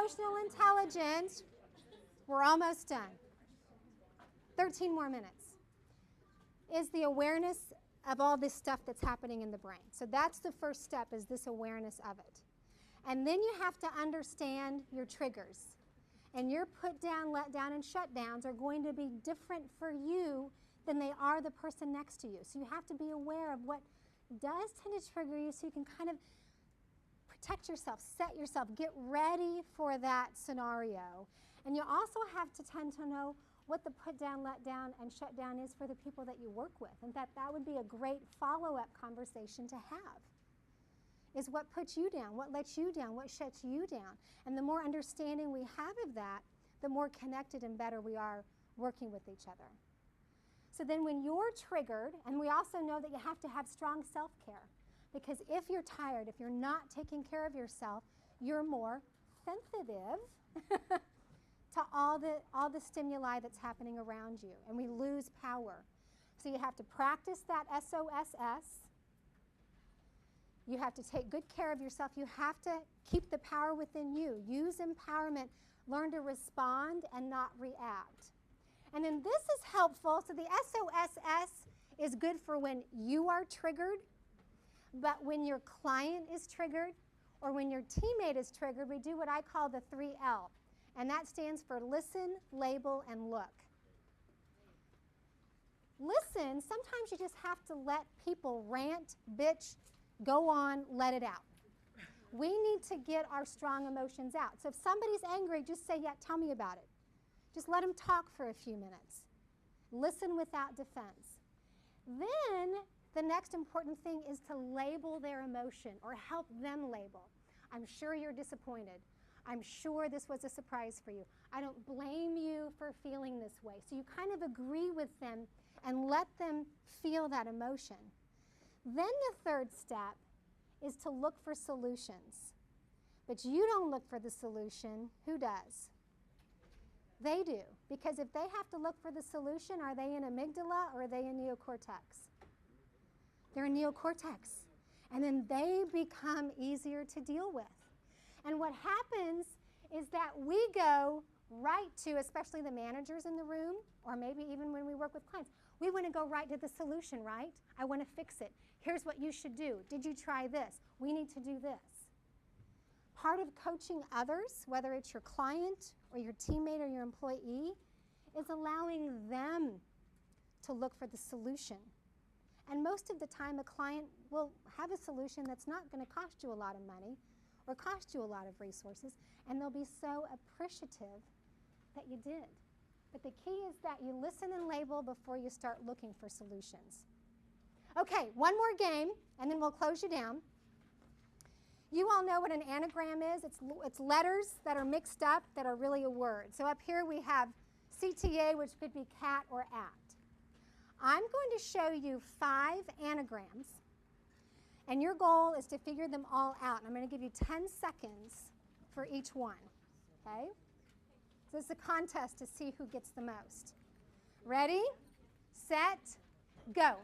emotional intelligence, we're almost done. 13 more minutes. Is the awareness of all this stuff that's happening in the brain. So that's the first step, is this awareness of it. And then you have to understand your triggers. And your put down, let down, and shutdowns are going to be different for you than they are the person next to you. So you have to be aware of what does tend to trigger you so you can kind of protect yourself, set yourself, get ready for that scenario. And you also have to tend to know what the put down, let down, and shut down is for the people that you work with. And that would be a great follow-up conversation to have. Is what puts you down, what lets you down, what shuts you down. And the more understanding we have of that, the more connected and better we are working with each other. So then when you're triggered, and we also know that you have to have strong self-care, because if you're tired, if you're not taking care of yourself, you're more sensitive to all the stimuli that's happening around you, and we lose power. So you have to practice that SOSS. You have to take good care of yourself. You have to keep the power within you. Use empowerment. Learn to respond and not react. And then this is helpful. So the SOSS is good for when you are triggered, but when your client is triggered or when your teammate is triggered, we do what I call the 3L. And that stands for listen, label, and look. Listen, sometimes you just have to let people rant, bitch, go on, let it out. We need to get our strong emotions out. So if somebody's angry, just say, yeah, tell me about it. Just let them talk for a few minutes. Listen without defense. Then the next important thing is to label their emotion or help them label. I'm sure you're disappointed. I'm sure this was a surprise for you. I don't blame you for feeling this way. So you kind of agree with them and let them feel that emotion. Then the third step is to look for solutions. But you don't look for the solution. Who does? They do. Because if they have to look for the solution, are they in amygdala or are they in neocortex? They're in neocortex. And then they become easier to deal with. And what happens is that we go right to, especially the managers in the room, or maybe even when we work with clients, we want to go right to the solution, right? I want to fix it. Here's what you should do. Did you try this? We need to do this. Part of coaching others, whether it's your client or your teammate or your employee, is allowing them to look for the solution. And most of the time, a client will have a solution that's not going to cost you a lot of money or cost you a lot of resources, and they'll be so appreciative that you did. But the key is that you listen and label before you start looking for solutions. Okay, one more game, and then we'll close you down. You all know what an anagram is. It's letters that are mixed up that are really a word. So up here we have CTA, which could be cat or at. I'm going to show you 5 anagrams, and your goal is to figure them all out. And I'm going to give you 10 seconds for each one, okay? So it's a contest to see who gets the most. Ready, set, go.